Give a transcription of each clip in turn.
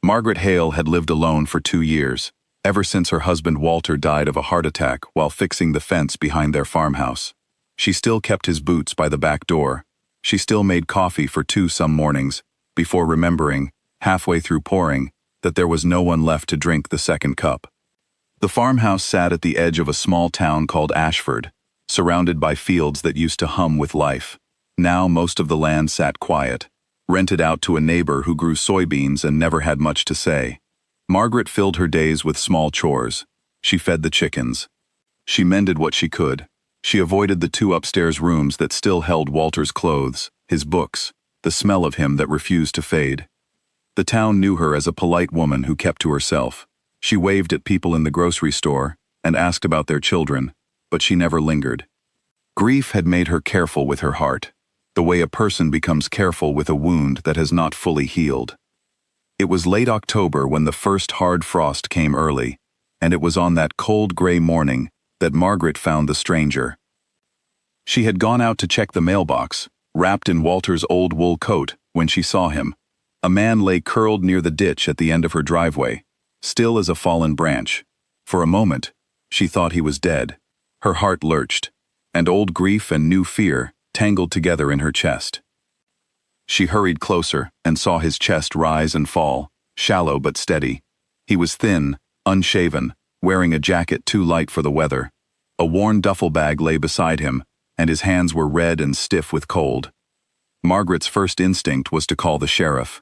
Margaret Hale had lived alone for 2 years, ever since her husband Walter died of a heart attack while fixing the fence behind their farmhouse. She still kept his boots by the back door. She still made coffee for 2 some mornings, before remembering, halfway through pouring, that there was no one left to drink the second cup. The farmhouse sat at the edge of a small town called Ashford, surrounded by fields that used to hum with life. Now most of the land sat quiet, rented out to a neighbor who grew soybeans and never had much to say. Margaret filled her days with small chores. She fed the chickens. She mended what she could. She avoided the 2 upstairs rooms that still held Walter's clothes, his books, the smell of him that refused to fade. The town knew her as a polite woman who kept to herself. She waved at people in the grocery store and asked about their children, but she never lingered. Grief had made her careful with her heart, the way a person becomes careful with a wound that has not fully healed. It was late October when the first hard frost came early, and it was on that cold gray morning that Margaret found the stranger. She had gone out to check the mailbox, wrapped in Walter's old wool coat, when she saw him. A man lay curled near the ditch at the end of her driveway, still as a fallen branch. For a moment, she thought he was dead. Her heart lurched, and old grief and new fear tangled together in her chest. She hurried closer and saw his chest rise and fall, shallow but steady. He was thin, unshaven, wearing a jacket too light for the weather. A worn duffel bag lay beside him, and his hands were red and stiff with cold. Margaret's first instinct was to call the sheriff.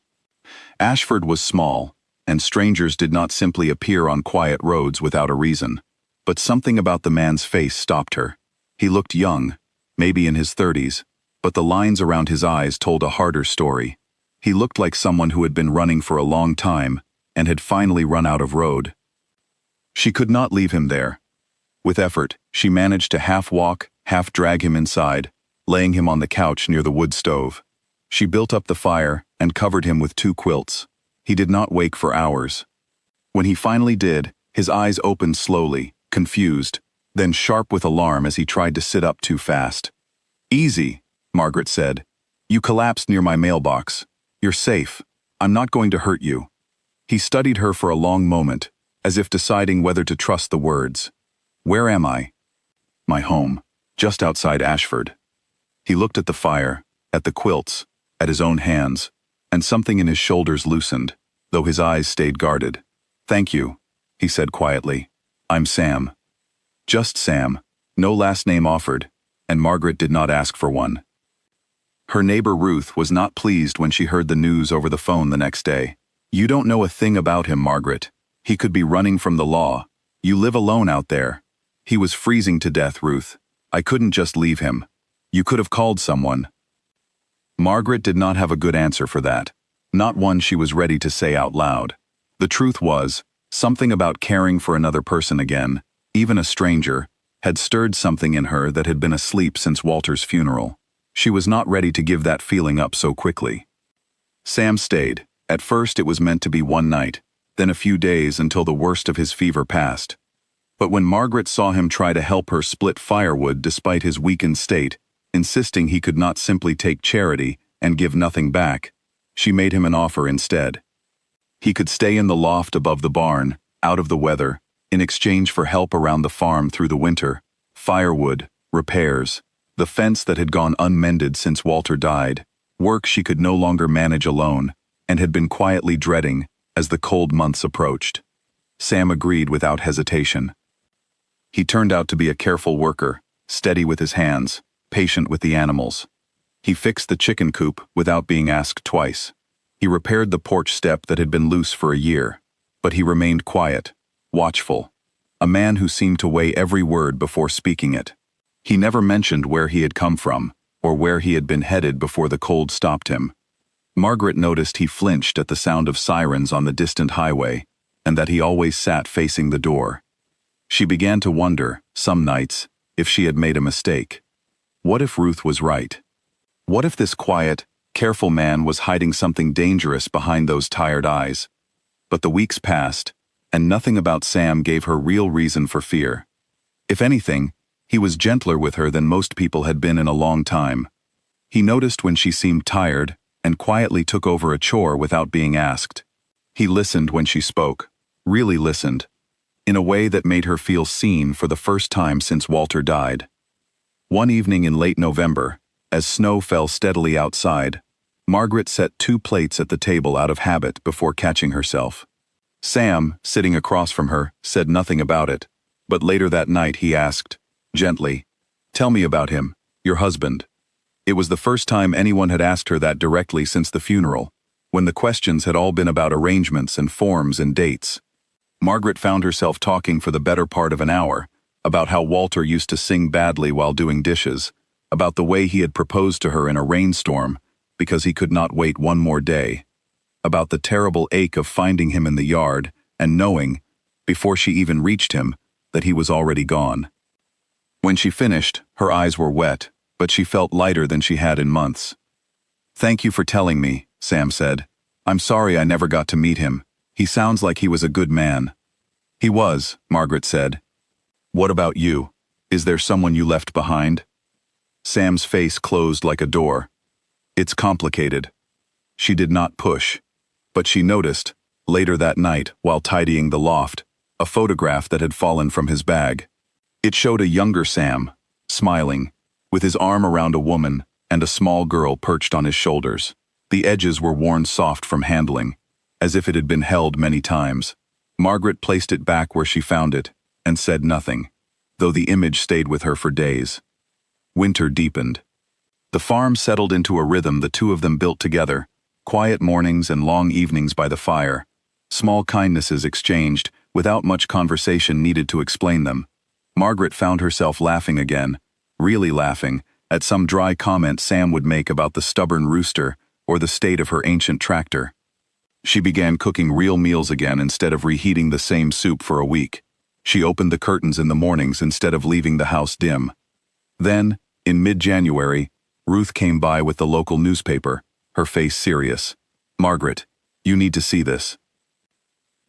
Ashford was small, and strangers did not simply appear on quiet roads without a reason. But something about the man's face stopped her. He looked young, maybe in his 30s, but the lines around his eyes told a harder story. He looked like someone who had been running for a long time and had finally run out of road. She could not leave him there. With effort, she managed to half walk, half drag him inside, laying him on the couch near the wood stove. She built up the fire and covered him with 2 quilts. He did not wake for hours. When he finally did, his eyes opened slowly, confused, then sharp with alarm as he tried to sit up too fast. "Easy," Margaret said. "You collapsed near my mailbox. You're safe. I'm not going to hurt you." He studied her for a long moment, as if deciding whether to trust the words. "Where am I?" "My home, just outside Ashford." He looked at the fire, at the quilts, at his own hands, and something in his shoulders loosened, though his eyes stayed guarded. "Thank you," he said quietly. "I'm Sam." Just Sam, no last name offered, and Margaret did not ask for one. Her neighbor Ruth was not pleased when she heard the news over the phone the next day. "You don't know a thing about him, Margaret. He could be running from the law. You live alone out there." "He was freezing to death, Ruth. I couldn't just leave him. You could have called someone." Margaret did not have a good answer for that, not one she was ready to say out loud. The truth was, something about caring for another person again, even a stranger, had stirred something in her that had been asleep since Walter's funeral. She was not ready to give that feeling up so quickly. Sam stayed. At first it was meant to be one night, then a few days until the worst of his fever passed. But when Margaret saw him try to help her split firewood despite his weakened state, insisting he could not simply take charity and give nothing back, she made him an offer instead. He could stay in the loft above the barn, out of the weather, in exchange for help around the farm through the winter, firewood, repairs, the fence that had gone unmended since Walter died, work she could no longer manage alone, and had been quietly dreading as the cold months approached. Sam agreed without hesitation. He turned out to be a careful worker, steady with his hands, patient with the animals. He fixed the chicken coop without being asked twice. He repaired the porch step that had been loose for a year, but he remained quiet, watchful, a man who seemed to weigh every word before speaking it. He never mentioned where he had come from, or where he had been headed before the cold stopped him. Margaret noticed he flinched at the sound of sirens on the distant highway, and that he always sat facing the door. She began to wonder, some nights, if she had made a mistake. What if Ruth was right? What if this quiet, careful man was hiding something dangerous behind those tired eyes? But the weeks passed, and nothing about Sam gave her real reason for fear. If anything, he was gentler with her than most people had been in a long time. He noticed when she seemed tired, and quietly took over a chore without being asked. He listened when she spoke, really listened, in a way that made her feel seen for the first time since Walter died. One evening in late November, as snow fell steadily outside, Margaret set 2 plates at the table out of habit before catching herself. Sam, sitting across from her, said nothing about it, but later that night he asked, gently, "Tell me about him, your husband." It was the first time anyone had asked her that directly since the funeral, when the questions had all been about arrangements and forms and dates. Margaret found herself talking for the better part of an hour, about how Walter used to sing badly while doing dishes, about the way he had proposed to her in a rainstorm, because he could not wait one more day, about the terrible ache of finding him in the yard and knowing, before she even reached him, that he was already gone. When she finished, her eyes were wet, but she felt lighter than she had in months. "Thank you for telling me," Sam said. "I'm sorry I never got to meet him. He sounds like he was a good man." "He was," Margaret said. "What about you? Is there someone you left behind?" Sam's face closed like a door. "It's complicated." She did not push, but she noticed, later that night while tidying the loft, a photograph that had fallen from his bag. It showed a younger Sam, smiling, with his arm around a woman and a small girl perched on his shoulders. The edges were worn soft from handling, as if it had been held many times. Margaret placed it back where she found it, and said nothing, though the image stayed with her for days. Winter deepened. The farm settled into a rhythm the two of them built together, quiet mornings and long evenings by the fire, small kindnesses exchanged, without much conversation needed to explain them. Margaret found herself laughing again, really laughing, at some dry comment Sam would make about the stubborn rooster or the state of her ancient tractor. She began cooking real meals again instead of reheating the same soup for a week. She opened the curtains in the mornings instead of leaving the house dim. Then, in mid-January, Ruth came by with the local newspaper, her face serious. "Margaret, you need to see this."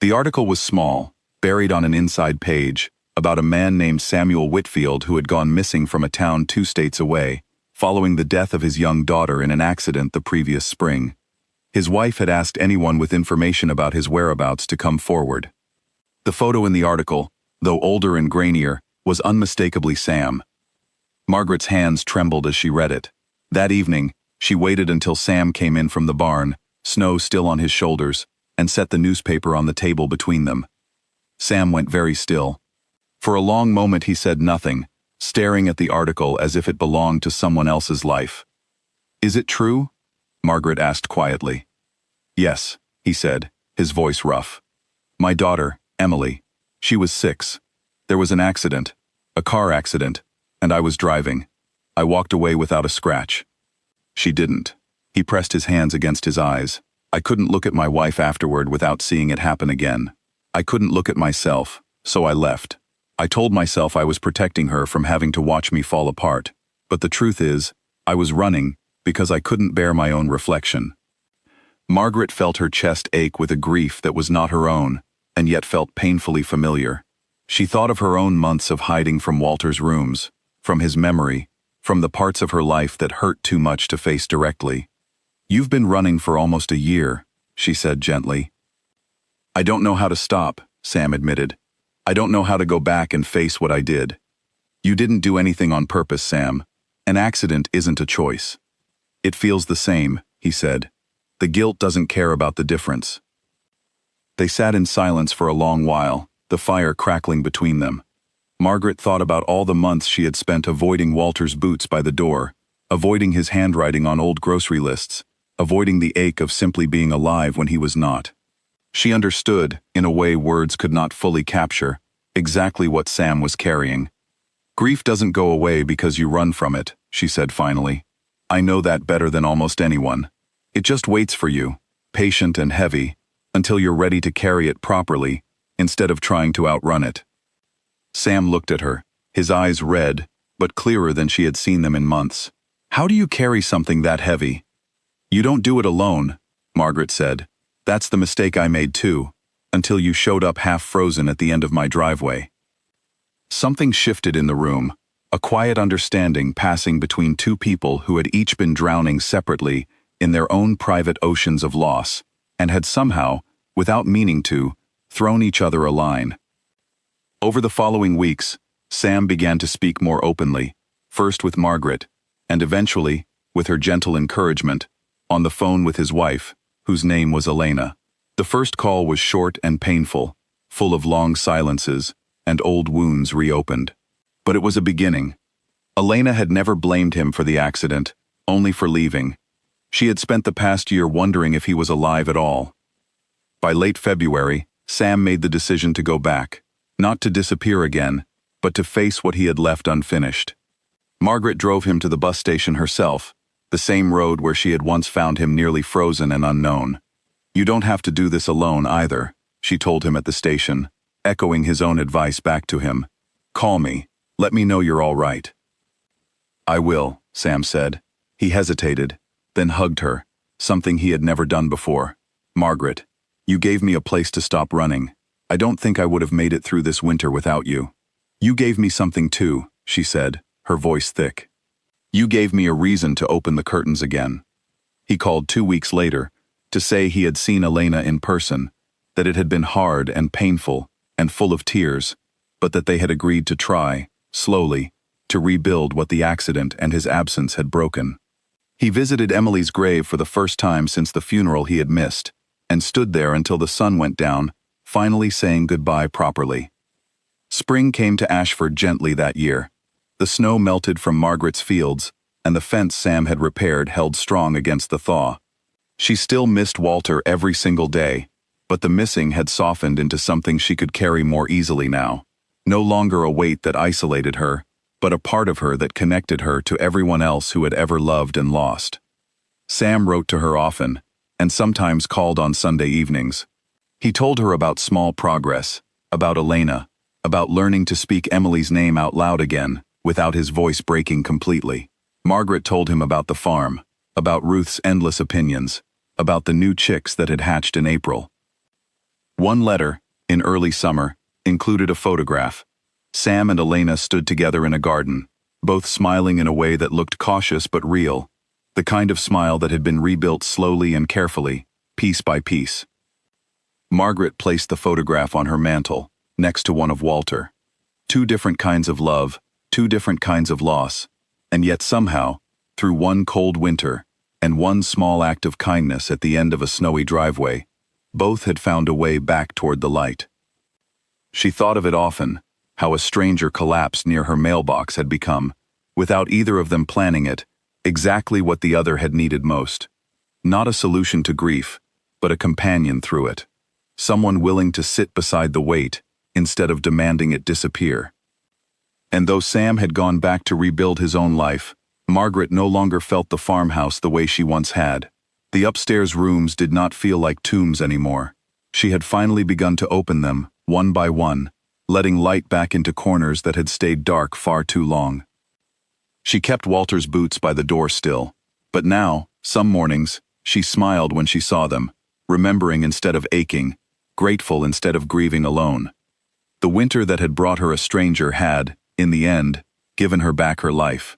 The article was small, buried on an inside page, about a man named Samuel Whitfield who had gone missing from a town 2 states away, following the death of his young daughter in an accident the previous spring. His wife had asked anyone with information about his whereabouts to come forward. The photo in the article, though older and grainier, was unmistakably Sam. Margaret's hands trembled as she read it. That evening, she waited until Sam came in from the barn, snow still on his shoulders, and set the newspaper on the table between them. Sam went very still. For a long moment he said nothing, staring at the article as if it belonged to someone else's life. "Is it true?" Margaret asked quietly. "Yes," he said, his voice rough. "My daughter, Emily. She was 6. There was an accident, a car accident, and I was driving. I walked away without a scratch. She didn't." He pressed his hands against his eyes. "I couldn't look at my wife afterward without seeing it happen again. I couldn't look at myself, so I left. I told myself I was protecting her from having to watch me fall apart, but the truth is, I was running because I couldn't bear my own reflection." Margaret felt her chest ache with a grief that was not her own, and yet felt painfully familiar. She thought of her own months of hiding from Walter's rooms, from his memory, from the parts of her life that hurt too much to face directly. "You've been running for almost a year," she said gently. "I don't know how to stop," Sam admitted. "I don't know how to go back and face what I did." "You didn't do anything on purpose, Sam. An accident isn't a choice." "It feels the same," he said. "The guilt doesn't care about the difference." They sat in silence for a long while, the fire crackling between them. Margaret thought about all the months she had spent avoiding Walter's boots by the door, avoiding his handwriting on old grocery lists, avoiding the ache of simply being alive when he was not. She understood, in a way words could not fully capture, exactly what Sam was carrying. "Grief doesn't go away because you run from it," she said finally. "I know that better than almost anyone. It just waits for you, patient and heavy, until you're ready to carry it properly, instead of trying to outrun it." Sam looked at her, his eyes red, but clearer than she had seen them in months. "How do you carry something that heavy?" "You don't do it alone," Margaret said. "That's the mistake I made too, until you showed up half frozen at the end of my driveway." Something shifted in the room, a quiet understanding passing between two people who had each been drowning separately in their own private oceans of loss, and had somehow, without meaning to, thrown each other a line. Over the following weeks, Sam began to speak more openly, first with Margaret, and eventually, with her gentle encouragement, on the phone with his wife, whose name was Elena. The first call was short and painful, full of long silences and old wounds reopened. But it was a beginning. Elena had never blamed him for the accident, only for leaving. She had spent the past year wondering if he was alive at all. By late February, Sam made the decision to go back, not to disappear again, but to face what he had left unfinished. Margaret drove him to the bus station herself, the same road where she had once found him nearly frozen and unknown. "You don't have to do this alone either," she told him at the station, echoing his own advice back to him. "Call me. Let me know you're all right." "I will," Sam said. He hesitated, then hugged her, something he had never done before. "Margaret, you gave me a place to stop running. I don't think I would have made it through this winter without you." "You gave me something too," she said, her voice thick. "You gave me a reason to open the curtains again." He called 2 weeks later to say he had seen Elena in person, that it had been hard and painful and full of tears, but that they had agreed to try, slowly, to rebuild what the accident and his absence had broken. He visited Emily's grave for the first time since the funeral he had missed, and stood there until the sun went down, finally saying goodbye properly. Spring came to Ashford gently that year. The snow melted from Margaret's fields, and the fence Sam had repaired held strong against the thaw. She still missed Walter every single day, but the missing had softened into something she could carry more easily now. No longer a weight that isolated her, but a part of her that connected her to everyone else who had ever loved and lost. Sam wrote to her often, and sometimes called on Sunday evenings. He told her about small progress, about Elena, about learning to speak Emily's name out loud again, without his voice breaking completely. Margaret told him about the farm, about Ruth's endless opinions, about the new chicks that had hatched in April. One letter, in early summer, included a photograph. Sam and Elena stood together in a garden, both smiling in a way that looked cautious but real, the kind of smile that had been rebuilt slowly and carefully, piece by piece. Margaret placed the photograph on her mantel, next to one of Walter. 2 different kinds of love, 2 different kinds of loss, and yet somehow, through one cold winter, and one small act of kindness at the end of a snowy driveway, both had found a way back toward the light. She thought of it often, how a stranger collapsed near her mailbox had become, without either of them planning it, exactly what the other had needed most. Not a solution to grief, but a companion through it. Someone willing to sit beside the weight, instead of demanding it disappear. And though Sam had gone back to rebuild his own life, Margaret no longer felt the farmhouse the way she once had. The upstairs rooms did not feel like tombs anymore. She had finally begun to open them, one by one, letting light back into corners that had stayed dark far too long. She kept Walter's boots by the door still, but now, some mornings, she smiled when she saw them, remembering instead of aching, grateful instead of grieving alone. The winter that had brought her a stranger had, in the end, given her back her life.